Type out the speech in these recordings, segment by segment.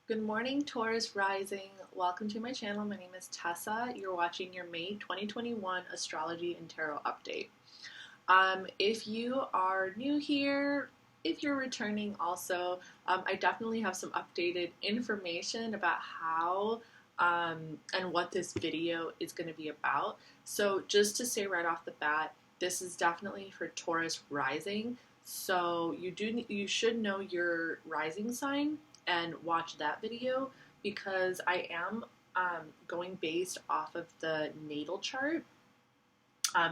Good morning, Taurus rising. Welcome to my channel. My name is Tessa. You're watching your May 2021 astrology and tarot update. If you are new here, if you're returning also, I definitely have some updated information about how and what this video is going to be about. So just to say right off the bat, this is definitely for Taurus rising. So you should know your rising sign and watch that video because I am going based off of the natal chart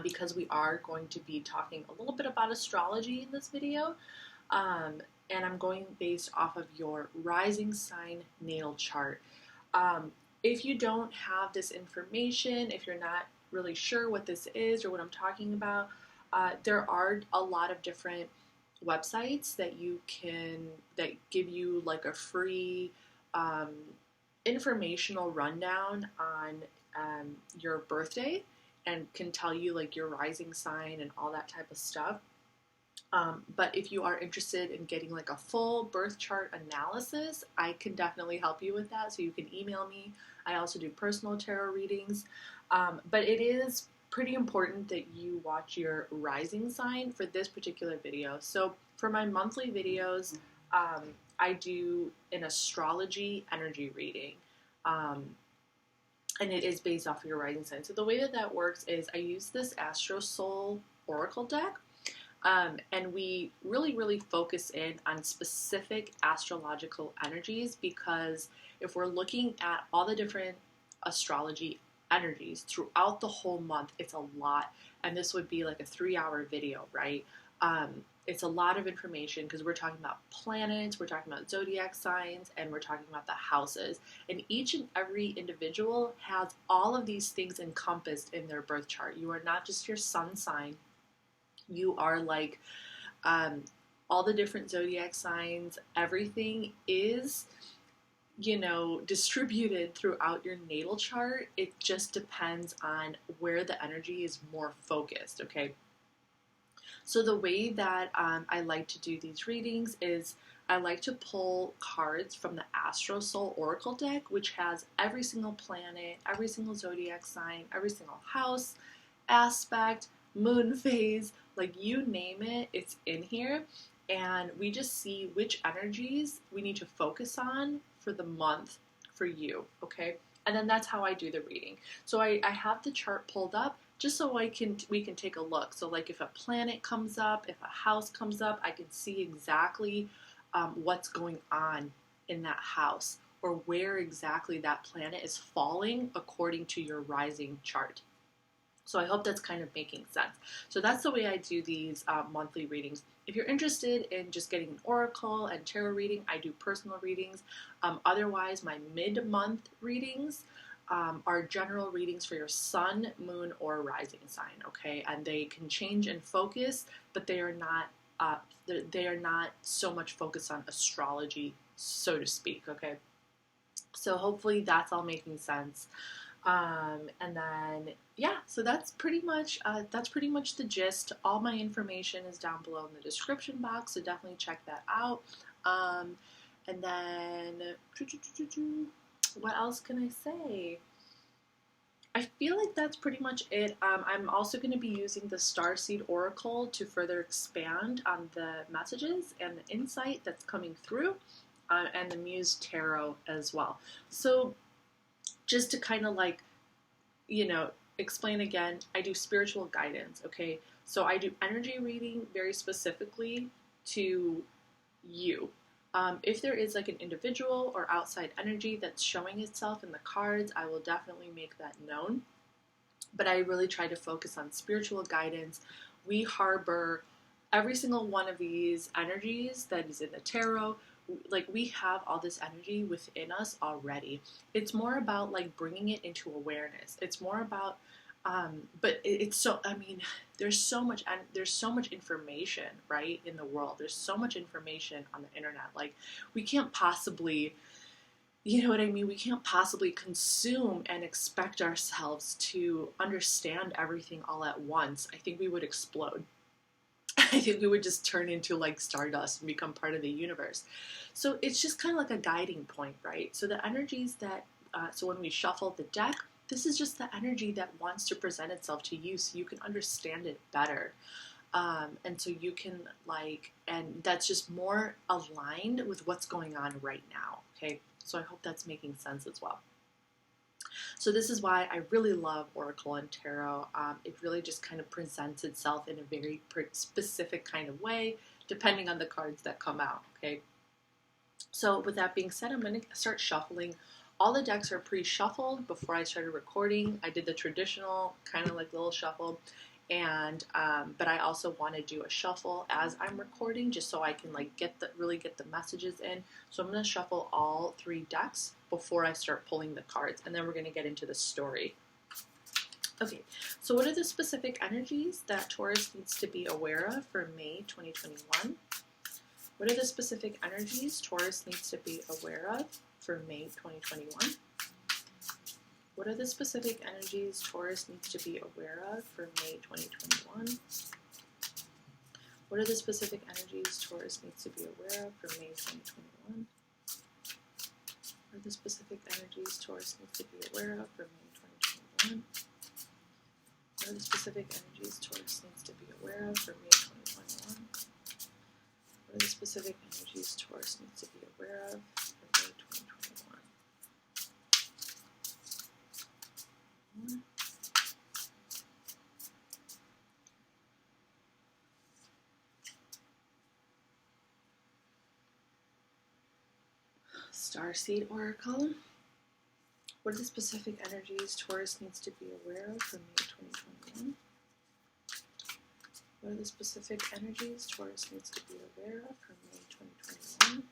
because we are going to be talking a little bit about astrology in this video. And I'm going based off of your rising sign natal chart. If you don't have this information, if you're not really sure what this is or what I'm talking about, there are a lot of different websites that give you like a free informational rundown on your birthday and can tell you like your rising sign and all that type of stuff. But if you are interested in getting like a full birth chart analysis, I can definitely help you with that. So you can email me. I also do personal tarot readings. But it is pretty important that you watch your rising sign for this particular video. So for my monthly videos, I do an astrology energy reading. And it is based off of your rising sign. So the way that works is I use this Astro Soul Oracle deck. And we really focus in on specific astrological energies, because if we're looking at all the different astrology energies throughout the whole month, it's a lot. And this would be like a 3-hour video, right? It's a lot of information because we're talking about planets, we're talking about zodiac signs, and we're talking about the houses. And each and every individual has all of these things encompassed in their birth chart. You are not just your sun sign. You are like all the different zodiac signs. Everything is, distributed throughout your natal chart. It just depends on where the energy is more focused, okay? So the way that I like to do these readings is I like to pull cards from the Astro Soul Oracle deck, which has every single planet, every single zodiac sign, every single house, aspect, moon phase, like you name it, it's in here. And we just see which energies we need to focus on for the month for you, okay? And then that's how I do the reading. So I have the chart pulled up just so we can take a look. So like if a planet comes up, if a house comes up, I can see exactly what's going on in that house or where exactly that planet is falling according to your rising chart. So I hope that's kind of making sense. So that's the way I do these monthly readings. If you're interested in just getting an oracle and tarot reading, I do personal readings. Otherwise, my mid-month readings are general readings for your sun, moon, or rising sign, okay? And they can change in focus, but they are not so much focused on astrology, so to speak, okay? So hopefully that's all making sense. And then, yeah, so that's pretty much the gist. All my information is down below in the description box, so definitely check that out. And then, what else can I say? I feel like that's pretty much it. I'm also going to be using the Starseed Oracle to further expand on the messages and the insight that's coming through, and the Muse Tarot as well. So just to kind of like, explain again, I do spiritual guidance, okay? So I do energy reading very specifically to you. If there is like an individual or outside energy that's showing itself in the cards, I will definitely make that known. But I really try to focus on spiritual guidance. We harbor every single one of these energies that is in the tarot. Like we have all this energy within us already. It's more about like bringing it into awareness. It's more about but it's so, I mean, there's so much information, right, in the world. There's so much information on the internet. Like we can't possibly, you know what I mean? We can't possibly consume and expect ourselves to understand everything all at once. I think we would explode. I think we would just turn into like stardust and become part of the universe. So it's just kind of like a guiding point, right? So the energies that, so when we shuffle the deck, this is just the energy that wants to present itself to you so you can understand it better. And so you can and that's just more aligned with what's going on right now, okay? So I hope that's making sense as well. So this is why I really love Oracle and Tarot. It really just kind of presents itself in a very specific kind of way, depending on the cards that come out, okay? So with that being said, I'm going to start shuffling. All the decks are pre-shuffled before I started recording. I did the traditional kind of like little shuffle, and but I also want to do a shuffle as I'm recording, just so I can like really get the messages in. So I'm going to shuffle all 3 decks before I start pulling the cards, and then we're going to get into the story. Okay, so what are the specific energies that Taurus needs to be aware of for May 2021? What are the specific energies Taurus needs to be aware of for May 2021? What are the specific energies Taurus needs to be aware of for May 2021? What are the specific energies Taurus needs to be aware of for May 2021? What are the specific energies Taurus needs to be aware of for May 2021? What are the specific energies Taurus needs to be aware of for May 2021? What are the specific energies Taurus needs to be aware of for May 2021? Starseed Oracle. What are the specific energies Taurus needs to be aware of for May 2021? What are the specific energies Taurus needs to be aware of for May 2021?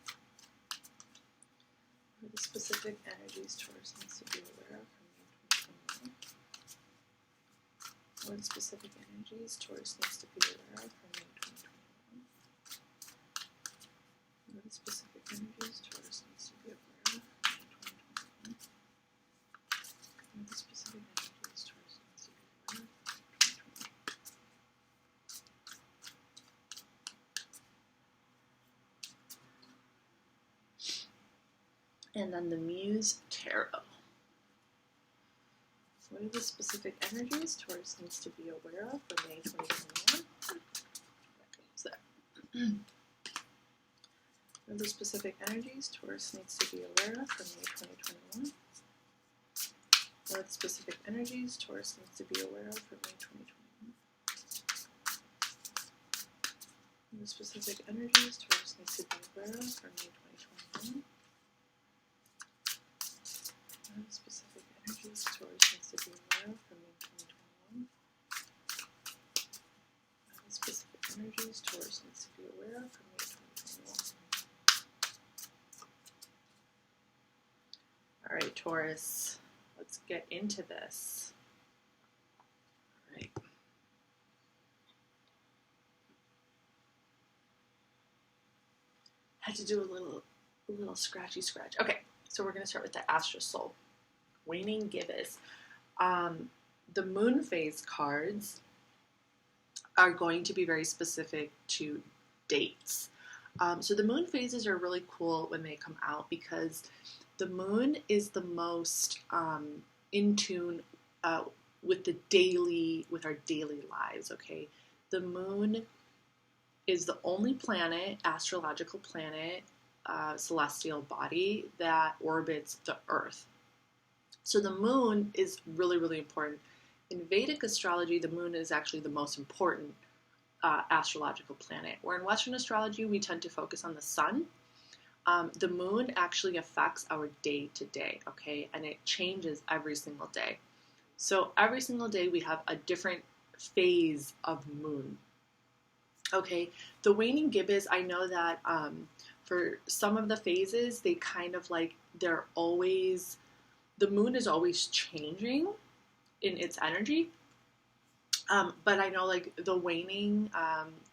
What are the specific energies Taurus needs to be aware of for May 2021? What are the specific energies Taurus needs to be aware of for May 2021? What are the specific energies Taurus needs to be aware of for May 2021? What are the specific energies Taurus needs to be aware of for May 2021? And then the Muse Tarot. What are the specific energies Taurus needs to be aware of for May 2021? What are the specific energies Taurus needs to be aware of for May 2021? What are the specific energies Taurus needs to be aware of for May 2021? What are the specific energies Taurus needs to be aware of for May 2021? What are the specific energies Taurus needs to be aware of for May 2021? What are the specific energies Taurus needs to be aware of for May 2021? All right, Taurus, let's get into this. All right. Had to do a little scratchy scratch. Okay, so we're going to start with the Astro Soul. Waning Gibbous. The moon phase cards are going to be very specific to dates. So the moon phases are really cool when they come out because the moon is the most in tune with our daily lives, okay? The moon is the only planet, astrological planet, celestial body that orbits the Earth. So the moon is really, really important. In Vedic astrology, the moon is actually the most important astrological planet. Where in Western astrology, we tend to focus on the sun. The moon actually affects our day to day, okay? And it changes every single day. So every single day we have a different phase of moon. Okay, the waning gibbous, I know that for some of the phases, they kind of like, the moon is always changing in its energy. But I know like the waning,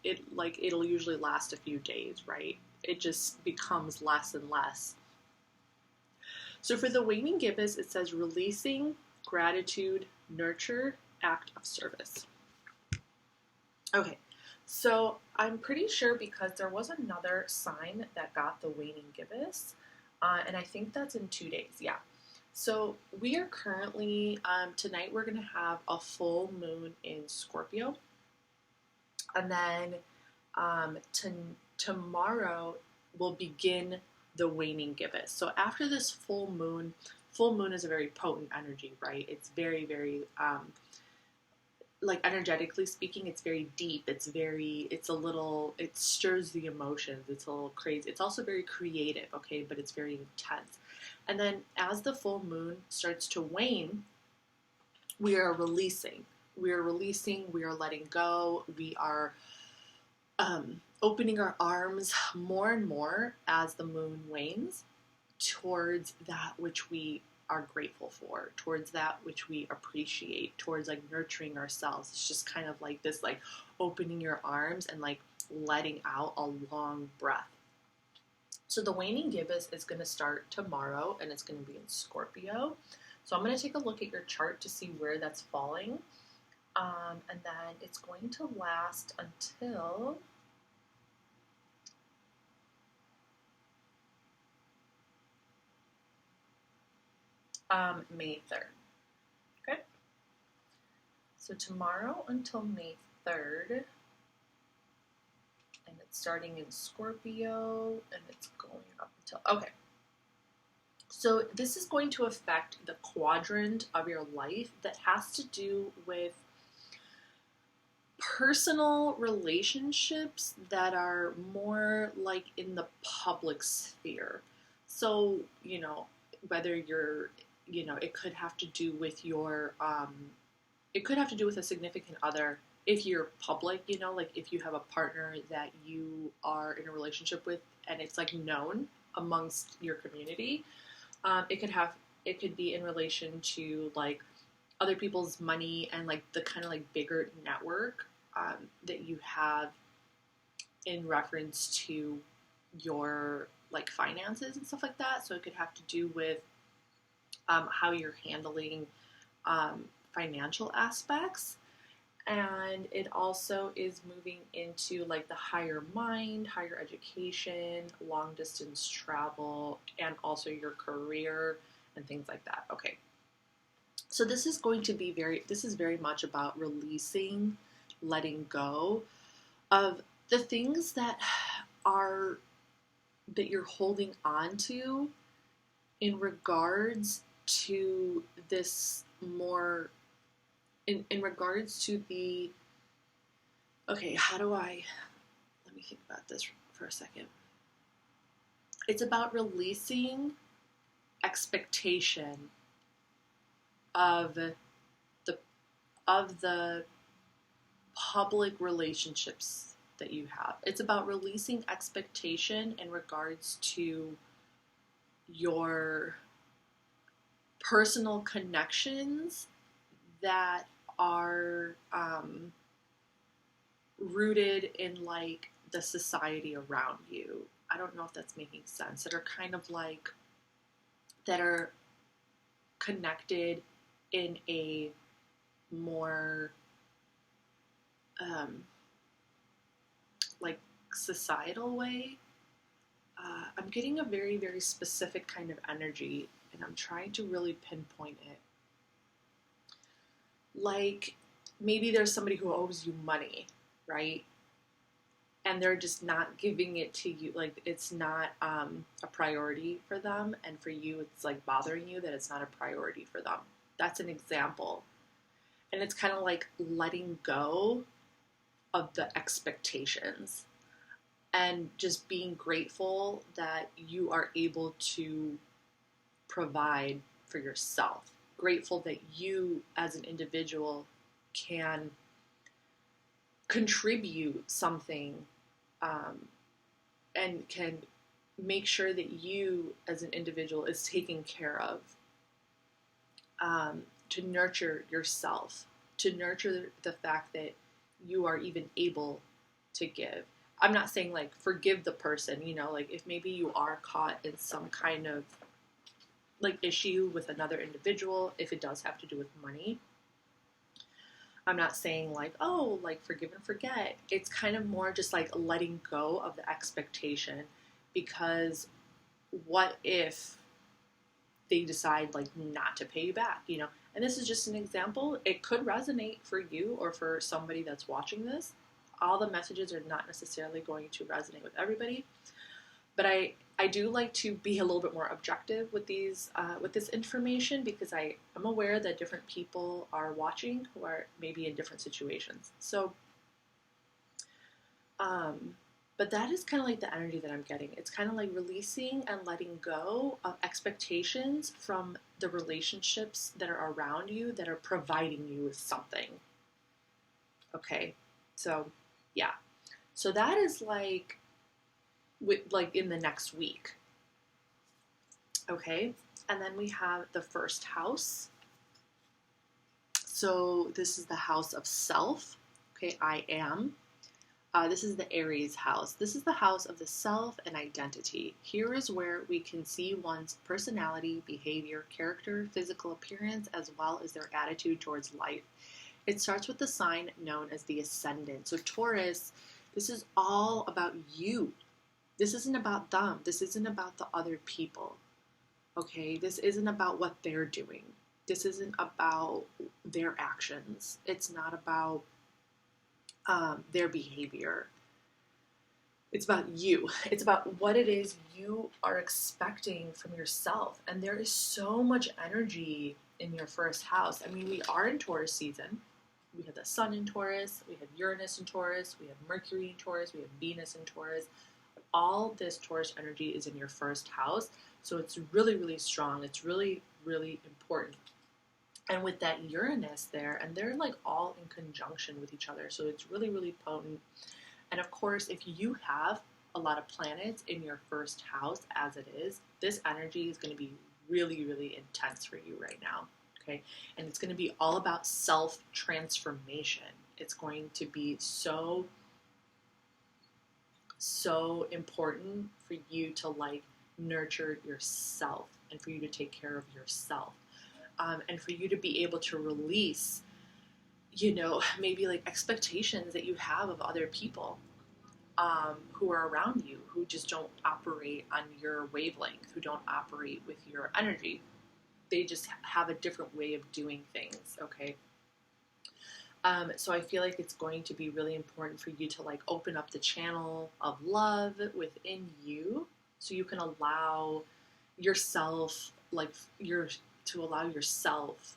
it'll usually last a few days, right? It just becomes less and less. So for the waning gibbous, it says releasing, gratitude, nurture, act of service. Okay, So I'm pretty sure because there was another sign that got the waning gibbous, and I think that's in 2 days. Yeah. So we are currently tonight we're gonna have a full moon in Scorpio, and then tomorrow will begin the waning gibbous. So after this full moon is a very potent energy, right? It's very, very like energetically speaking, it's very deep. It stirs the emotions. It's a little crazy. It's also very creative, okay, but it's very intense. And then as the full moon starts to wane, we are releasing. We are releasing. We are letting go. We are opening our arms more and more as the moon wanes towards that which we are grateful for, towards that which we appreciate, towards like nurturing ourselves. It's just kind of like this, like opening your arms and like letting out a long breath. So the waning gibbous is going to start tomorrow, and it's going to be in Scorpio. So I'm going to take a look at your chart to see where that's falling. And then it's going to last until May 3rd. Okay? So tomorrow until May 3rd, and it's starting in Scorpio, and it's going up until, okay. So this is going to affect the quadrant of your life that has to do with personal relationships that are more like in the public sphere. So, whether you're, it could have to do with your, it could have to do with a significant other. If you're public, like if you have a partner that you are in a relationship with and it's like known amongst your community, it could be in relation to like other people's money and like the kind of like bigger network that you have in reference to your like finances and stuff like that. So it could have to do with how you're handling financial aspects. And it also is moving into like the higher mind, higher education, long distance travel, and also your career and things like that. Okay. So this is very much about releasing, letting go of the things that you're holding on to in regards to this more in regards to the, okay, let me think about this for a second. It's about releasing expectation of the public relationships that you have. It's about releasing expectation in regards to your personal connections that are rooted in like the society around you. I don't know if that's making sense. That are kind of like, that are connected in a more like societal way. I'm getting a very, very specific kind of energy, and I'm trying to really pinpoint it. Like, maybe there's somebody who owes you money, right? And they're just not giving it to you. Like, it's not a priority for them, and for you, it's like bothering you that it's not a priority for them. That's an example. And it's kind of like letting go of the expectations and just being grateful that you are able to provide for yourself. Grateful that you as an individual can contribute something and can make sure that you as an individual is taken care of, to nurture yourself, to nurture the fact that you are even able to give. I'm not saying like forgive the person, like if maybe you are caught in some kind of like issue with another individual, if it does have to do with money, I'm not saying like, oh, like forgive and forget. It's kind of more just like letting go of the expectation, because what if they decide like not to pay you back, you know? And this is just an example. It could resonate for you or for somebody that's watching this. All the messages are not necessarily going to resonate with everybody, but I do like to be a little bit more objective with this information, because I'm aware that different people are watching who are maybe in different situations. So, but that is kind of like the energy that I'm getting. It's kind of like releasing and letting go of expectations from the relationships that are around you that are providing you with something. Okay, so yeah, so that is like in the next week. Okay, and then we have the first house. So this is the house of self. Okay, I am. This is the Aries house. This is the house of the self and identity. Here is where we can see one's personality, behavior, character, physical appearance, as well as their attitude towards life. It starts with the sign known as the ascendant. So Taurus, this is all about you. This isn't about them. This isn't about the other people. Okay? This isn't about what they're doing. This isn't about their actions. It's not about their behavior. It's about you. It's about what it is you are expecting from yourself. And there is so much energy in your first house. I mean, we are in Taurus season. We have the sun in Taurus. We have Uranus in Taurus. We have Mercury in Taurus. We have Venus in Taurus. All this Taurus energy is in your first house. So it's really, really strong. It's really, really important. And with that Uranus there, and they're like all in conjunction with each other. So it's really, really potent. And of course, if you have a lot of planets in your first house as it is, this energy is going to be really, really intense for you right now. Okay. And it's going to be all about self-transformation. It's going to be so important for you to like nurture yourself and for you to take care of yourself. And for you to be able to release, you know, maybe like expectations that you have of other people who are around you, who just don't operate on your wavelength, who don't operate with your energy. They just have a different way of doing things, okay? So I feel like it's going to be really important for you to like open up the channel of love within you, so you can allow yourself, to allow yourself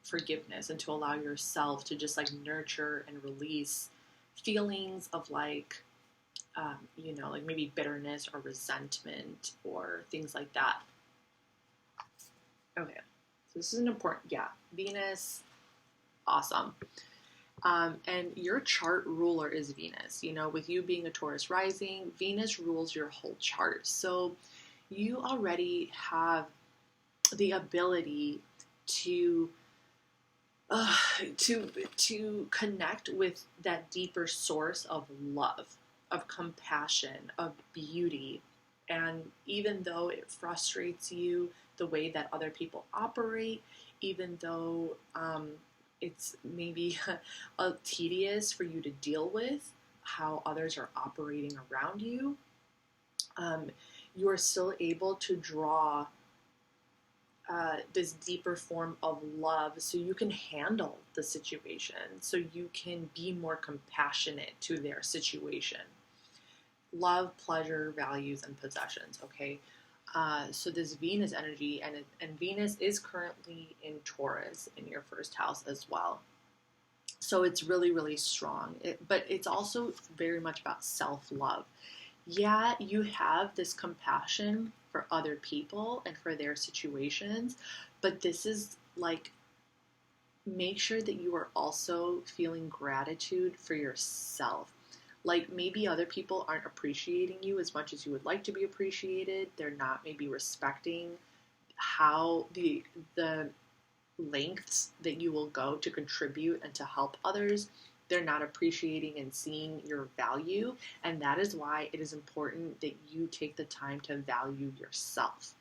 forgiveness, and to allow yourself to just like nurture and release feelings of like, you know, like maybe bitterness or resentment or things like that. Okay, so this is an important, yeah, Venus, awesome. And your chart ruler is Venus. You know, with you being a Taurus rising, Venus rules your whole chart. So you already have the ability to connect with that deeper source of love, of compassion, of beauty. And even though it frustrates you the way that other people operate, even though it's maybe tedious for you to deal with how others are operating around you, you are still able to draw this deeper form of love, so you can handle the situation, so you can be more compassionate to their situation. Love, pleasure, values, and possessions, okay? So this Venus energy, and Venus is currently in Taurus in your first house as well. So it's really, really strong. But it's also very much about self-love. Yeah, you have this compassion for other people and for their situations, but this is like, make sure that you are also feeling gratitude for yourself. Like maybe other people aren't appreciating you as much as you would like to be appreciated. They're not maybe respecting how the lengths that you will go to contribute and to help others. They're not appreciating and seeing your value, and that is why it is important that you take the time to value yourself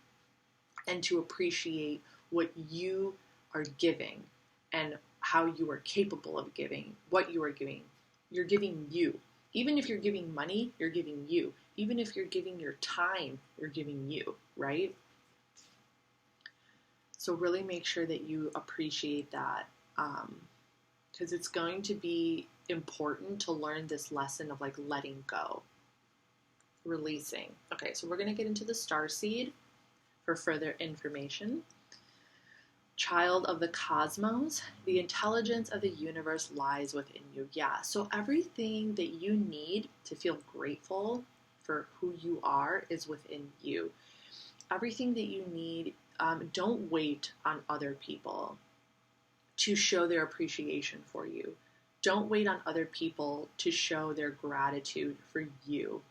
and to appreciate what you are giving and how you are capable of giving, what you are giving. You're giving you. Even if you're giving money, you're giving you. Even if you're giving your time, you're giving you, right? So really make sure that you appreciate that, because it's going to be important to learn this lesson of like letting go, releasing. Okay, so we're going to get into the starseed for further information. Child of the cosmos, the intelligence of the universe lies within you. Yeah, so everything that you need to feel grateful for who you are is within you. Everything that you need, don't wait on other people to show their appreciation for you. Don't wait on other people to show their gratitude for you.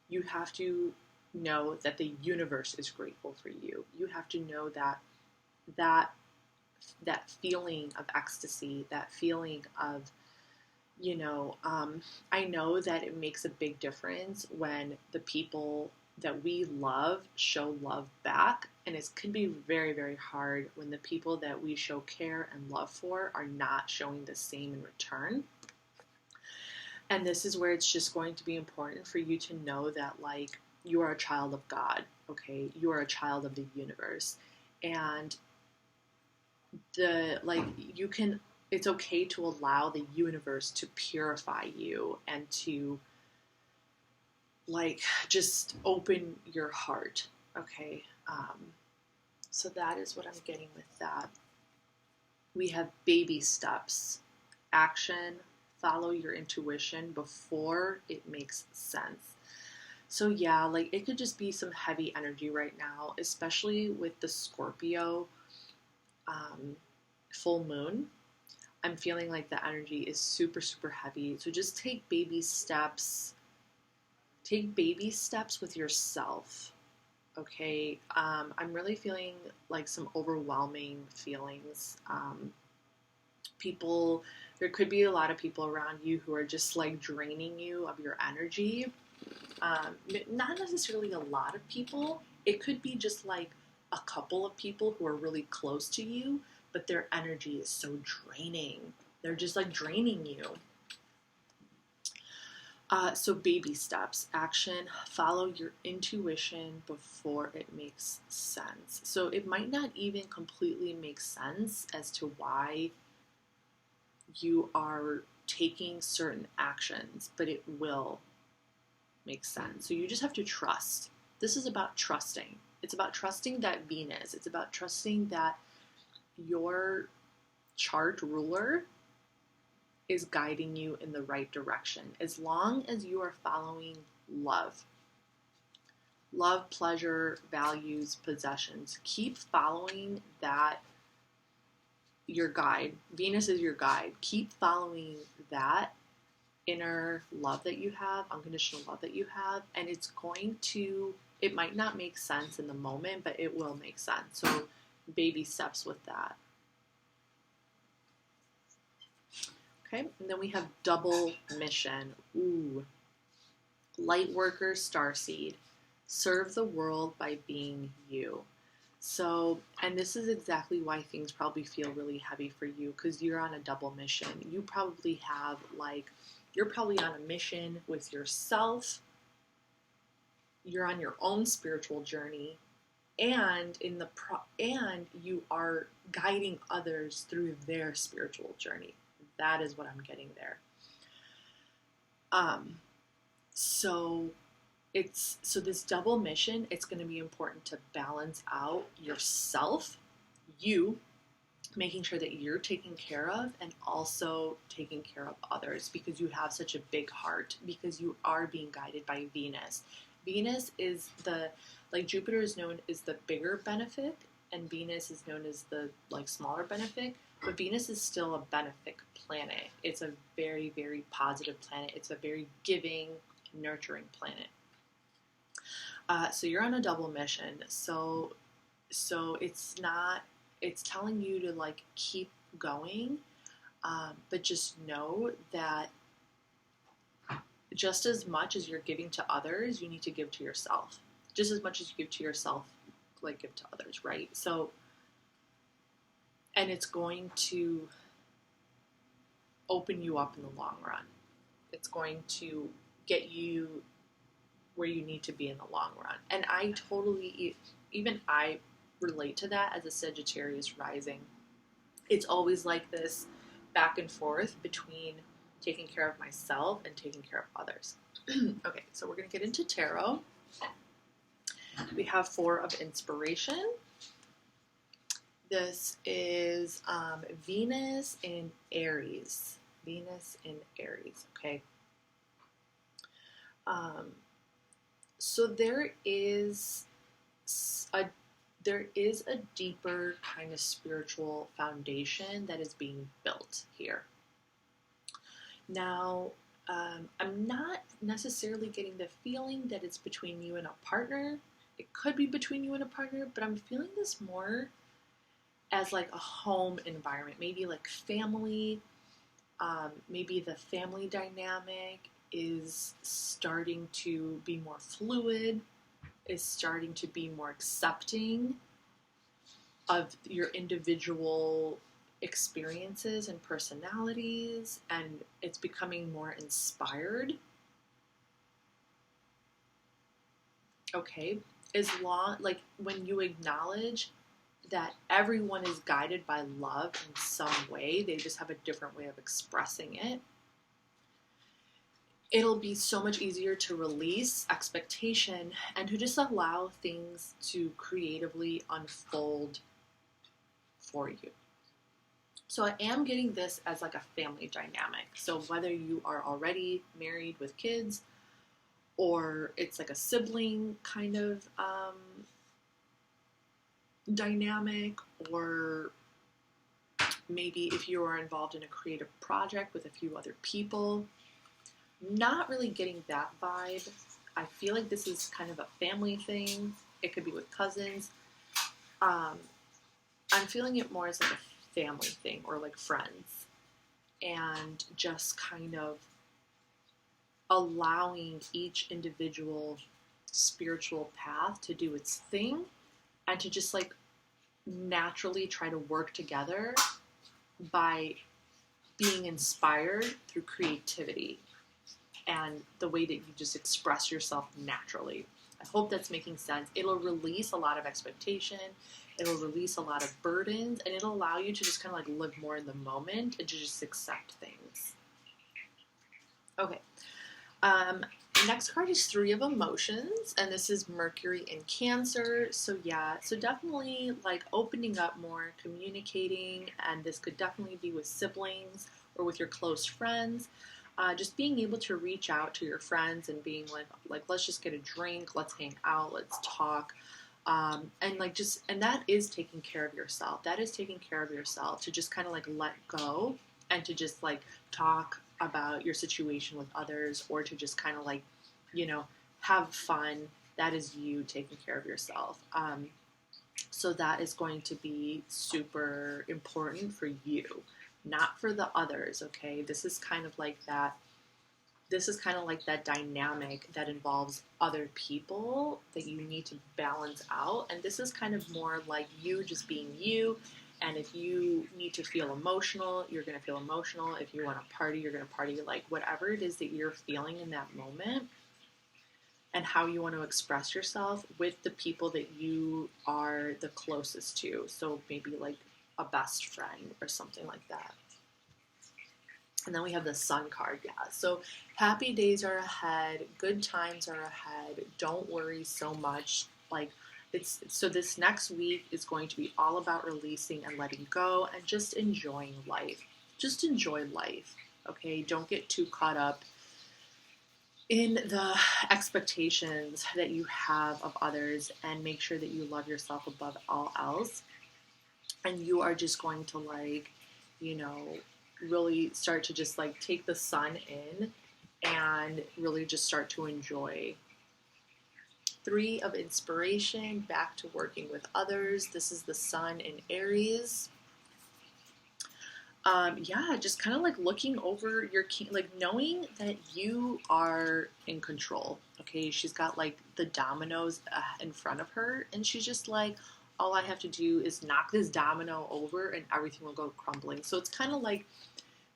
You have to know that the universe is grateful for you. You have to know that feeling of ecstasy, that feeling of, I know that it makes a big difference when the people that we love show love back. And it can be very, very hard when the people that we show care and love for are not showing the same in return. And this is where it's just going to be important for you to know that, like, you are a child of God, okay? You are a child of the universe. And it's okay to allow the universe to purify you and to, like, just open your heart, okay? So that is what I'm getting with that. We have baby steps. Action, follow your intuition before it makes sense. So yeah, like, it could just be some heavy energy right now, especially with the Scorpio full moon. I'm feeling like the energy is super, super heavy. So just take baby steps. Take baby steps with yourself. Okay. I'm really feeling like some overwhelming feelings. There could be a lot of people around you who are just like draining you of your energy. Not necessarily a lot of people. It could be just like a couple of people who are really close to you, but their energy is so draining. They're just like draining you. So baby steps, action, follow your intuition before it makes sense. So it might not even completely make sense as to why you are taking certain actions, but it will make sense. So you just have to trust. This is about trusting. It's about trusting that Venus. It's about trusting that your chart ruler is guiding you in the right direction. As long as you are following love, pleasure, values, possessions, keep following that, your guide. Venus is your guide. Keep following that inner love that you have, unconditional love that you have, and it might not make sense in the moment, but it will make sense. So baby steps with that. Okay, and then we have double mission. Ooh. Light worker, starseed. Serve the world by being you. So, and this is exactly why things probably feel really heavy for you, because you're on a double mission. You probably have, like, you're probably on a mission with yourself. You're on your own spiritual journey, and and you are guiding others through their spiritual journey. That is what I'm getting there. So this double mission, it's going to be important to balance out yourself, you, making sure that you're taken care of, and also taking care of others, because you have such a big heart, because you are being guided by Venus. Venus is Jupiter is known as the bigger benefic, and Venus is known as the, like, smaller benefic, but Venus is still a benefic planet. It's a very, very positive planet. It's a very giving, nurturing planet. So you're on a double mission. So it's telling you to, like, keep going, but just know that just as much as you're giving to others, you need to give to yourself. Just as much as you give to yourself, like, give to others, right? So, and it's going to open you up in the long run. It's going to get you where you need to be in the long run. And I totally, even I relate to that as a Sagittarius rising. It's always like this back and forth between taking care of myself and taking care of others. Okay, so we're going to get into tarot. We have 4 of inspiration. This is Venus in Aries. Venus in Aries, okay? So there is a deeper kind of spiritual foundation that is being built here. Now, I'm not necessarily getting the feeling that it's between you and a partner. It could be between you and a partner, but I'm feeling this more as like a home environment, maybe like family. Maybe the family dynamic is starting to be more fluid, is starting to be more accepting of your individual experiences and personalities, and it's becoming more inspired. Okay, as long, like when you acknowledge that everyone is guided by love in some way, they just have a different way of expressing it, it'll be so much easier to release expectation and to just allow things to creatively unfold for you. So I am getting this as like a family dynamic. So whether you are already married with kids, or it's like a sibling kind of dynamic, or maybe if you are involved in a creative project with a few other people, not really getting that vibe. I feel like this is kind of a family thing. It could be with cousins. I'm feeling it more as like a family thing, or like friends, and just kind of allowing each individual spiritual path to do its thing, and to just like naturally try to work together by being inspired through creativity and the way that you just express yourself naturally. I hope that's making sense. It'll release a lot of expectation, it'll release a lot of burdens, and it'll allow you to just kind of like live more in the moment and to just accept things. Okay. Next card is 3 of emotions, and this is Mercury in Cancer. So yeah, so definitely like opening up more, communicating, and this could definitely be with siblings or with your close friends. Just being able to reach out to your friends and being like let's just get a drink, let's hang out, let's talk, and that is taking care of yourself. That is taking care of yourself, to just kind of like let go and to just like talk about your situation with others, or to just kind of like, have fun. That is you taking care of yourself. So that is going to be super important for you, not for the others. Okay, this is kind of like that dynamic that involves other people that you need to balance out, and this is kind of more like you just being you. And if you need to feel emotional, you're going to feel emotional. If you want to party, you're going to party. Like whatever it is that you're feeling in that moment, and how you want to express yourself with the people that you are the closest to. So maybe like a best friend or something like that. And then we have the Sun card. Yeah, so happy days are ahead. Good times are ahead. Don't worry so much. So this next week is going to be all about releasing and letting go and just enjoying life. Just enjoy life, okay? Don't get too caught up in the expectations that you have of others, and make sure that you love yourself above all else. And you are just going to really start to just like take the sun in and really just start to enjoy. 3 of inspiration, back to working with others. This is the Sun in Aries. Just kind of like looking over your like knowing that you are in control. Okay, she's got like the dominoes in front of her, and she's just like, all I have to do is knock this domino over and everything will go crumbling. So it's kind of like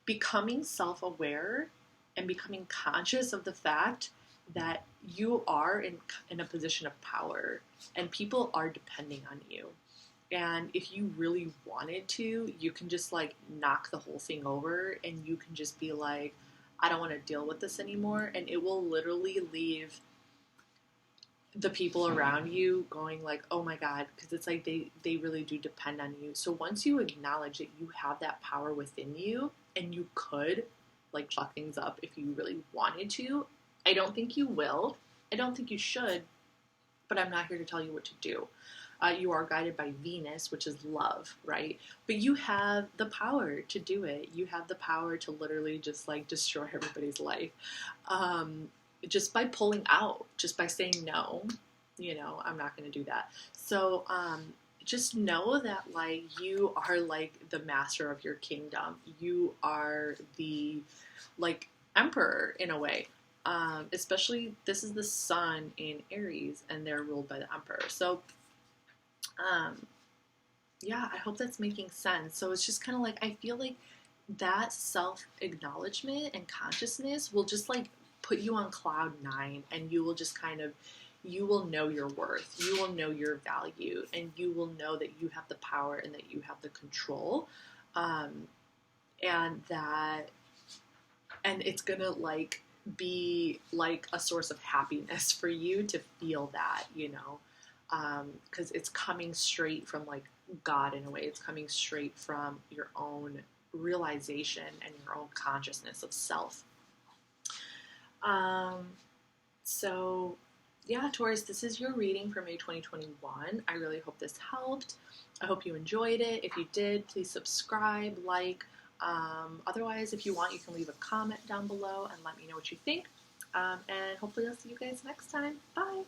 becoming self-aware and becoming conscious of the fact that you are in a position of power and people are depending on you. And if you really wanted to, you can just like knock the whole thing over and you can just be like, I don't want to deal with this anymore. And it will literally leave the people around you going like, oh my God, because it's like they really do depend on you. So once you acknowledge that you have that power within you and you could like fuck things up if you really wanted to, I don't think you will. I don't think you should, but I'm not here to tell you what to do. You are guided by Venus, which is love, right? But you have the power to do it. You have the power to literally just like destroy everybody's life. Just by pulling out, just by saying no, I'm not going to do that. So just know that like you are like the master of your kingdom. You are the like emperor in a way. Especially this is the sun in Aries and they're ruled by the emperor. So yeah, I hope that's making sense. So it's just kind of like, I feel like that self-acknowledgement and consciousness will just like put you on cloud 9 and you will just kind of, you will know your worth, you will know your value, and you will know that you have the power and that you have the control. And it's gonna like be like a source of happiness for you to feel that, because it's coming straight from like God in a way. It's coming straight from your own realization and your own consciousness of self. So yeah, Taurus, this is your reading for May 2021. I really hope this helped. I hope you enjoyed it. If you did, please subscribe, like. Otherwise, if you want, you can leave a comment down below and let me know what you think. And hopefully I'll see you guys next time. Bye!